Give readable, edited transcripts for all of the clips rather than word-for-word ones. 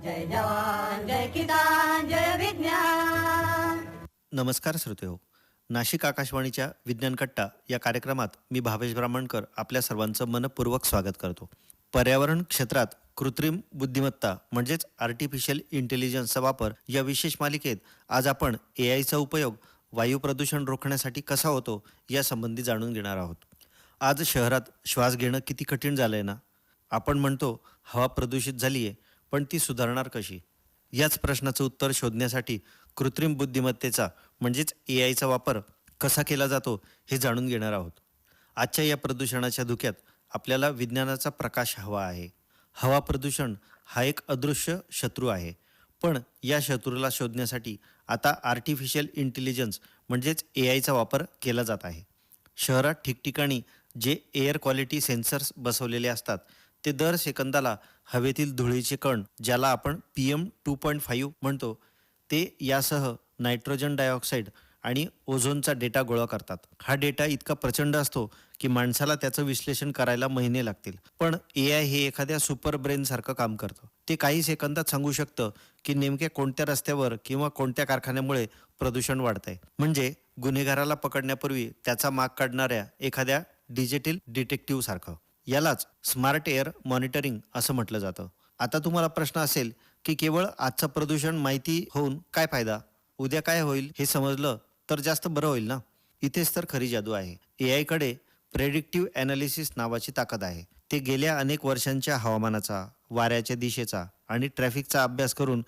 जय जवान जय किसान जय विज्ञान. नमस्कार श्रोतेहो. नाशिक आकाशवाणीच्या विज्ञान कट्टा या कार्यक्रमात मी भावेश ब्राह्मणकर आपल्या सर्वांचं मनपूर्वक स्वागत करतो. पर्यावरण क्षेत्रात कृत्रिम बुद्धिमत्ता म्हणजेच आर्टिफिशियल इंटेलिजन्सचा वापर या विशेष मालिकेत आज आपण AIचा उपयोग वायू प्रदूषण रोखण्यासाठी कसा होतो यासंबंधी जाणून घेणार आहोत. आज शहरात श्वास घेणं किती कठीण झालंय ना. आपण म्हणतो हवा प्रदूषित झाली आहे, पण ती सुधारणार कशी? याच प्रश्नाचं उत्तर शोधण्यासाठी कृत्रिम बुद्धिमत्तेचा म्हणजेच AIचा वापर कसा केला जातो हे जाणून घेणार आहोत. आजच्या या प्रदूषणाच्या धुक्यात आपल्याला विज्ञानाचा प्रकाश हवा आहे. हवा प्रदूषण हा एक अदृश्य शत्रू आहे, पण या शत्रूला शोधण्यासाठी आता आर्टिफिशियल इंटेलिजन्स म्हणजेच AIचा वापर केला जात आहे. शहरात ठिकठिकाणी जे एअर क्वालिटी सेन्सर्स बसवलेले असतात ते दर सेकंदाला हवेतील धुळीचे कण, ज्याला आपण PM2.5 म्हणतो, ते यासह नायट्रोजन डायऑक्साईड आणि ओझोनचा डेटा गोळा करतात. हा डेटा इतका प्रचंड असतो की माणसाला त्याचं विश्लेषण करायला महिने लागतील, पण AI हे एखाद्या सुपर ब्रेनसारखं काम करतं. ते काही सेकंदात सांगू शकतं की नेमक्या कोणत्या रस्त्यावर किंवा कोणत्या कारखान्यामुळे प्रदूषण वाढतंय. म्हणजे गुन्हेगाराला पकडण्यापूर्वी त्याचा माग काढणाऱ्या एखाद्या डिजिटल डिटेक्टिव्ह सारखं. यालाच स्मार्ट एअर मॉनिटरिंग असं म्हटलं जातं. आता तुम्हाला प्रश्न असेल की केवळ आजचं प्रदूषण माहिती होऊन काय फायदा? उद्या काय होईल हे समजलं तर जास्त बरं होईल ना. इथेच तर खरी जादू आहे. AIकडे प्रेडिक्टिव्ह ॲनालिसिस नावाची ताकद आहे. ते गेल्या अनेक वर्षांच्या हवामानाचा, वाऱ्याच्या दिशेचा आणि ट्रॅफिकचा अभ्यास करून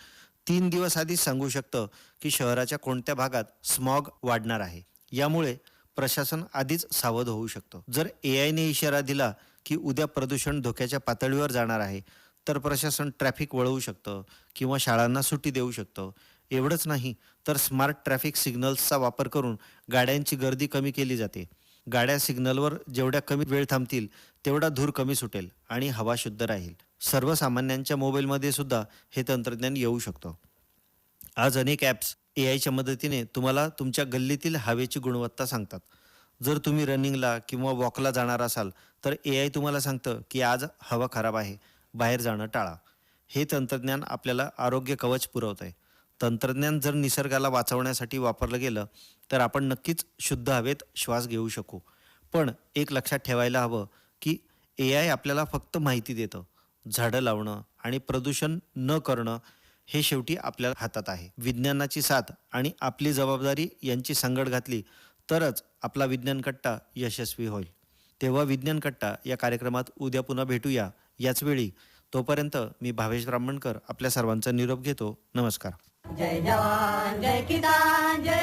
3 दिवस आधीच सांगू शकतं की शहराच्या कोणत्या भागात स्मॉग वाढणार आहे. यामुळे प्रशासन आधीच सावध होऊ शकतं. जर AIने इशारा दिला की उद्या प्रदूषण धोक्याच्या पातळीवर जाणार आहे, तर प्रशासन ट्रॅफिक वळवू शकतं किंवा शाळांना सुट्टी देऊ शकतं. एवढंच नाही तर स्मार्ट ट्रॅफिक सिग्नल्सचा वापर करून गाड्यांची गर्दी कमी केली जाते. गाड्या सिग्नलवर जेवढ्या कमी वेळ थांबतील तेवढा धूर कमी सुटेल आणि हवा शुद्ध राहील. सर्वसामान्यांच्या मोबाईलमध्ये सुद्धा हे तंत्रज्ञान येऊ शकतं. आज अनेक ॲप्स AIच्या मदतीने तुम्हाला तुमच्या गल्लीतील हवेची गुणवत्ता सांगतात. जर तुम्ही रनिंगला किंवा वॉकला जाणार असाल तर AI तुम्हाला सांगतं की आज हवा खराब आहे, बाहेर जाणं टाळा. हे तंत्रज्ञान आपल्याला आरोग्य कवच पुरवत आहे. तंत्रज्ञान जर निसर्गाला वाचवण्यासाठी वापरलं गेलं तर आपण नक्कीच शुद्ध हवेत श्वास घेऊ शकू. पण एक लक्षात ठेवायला हवं की AI आपल्याला फक्त माहिती देतं. झाडं लावणं आणि प्रदूषण न करणं हे शेवटी आपल्या हातात आहे. विज्ञानाची साथ आणि आपली जबाबदारी यांची सांगड घातली तरच आपला विज्ञान कट्टा यशस्वी होईल. तेव्हा विज्ञान कट्टा या कार्यक्रमात उद्या पुन्हा भेटूया याच वेळी. तोपर्यंत मी भावेश ब्राह्मणकर आपल्या सर्वांचा निरोप घेतो. नमस्कार. जय जवान जय किसान जय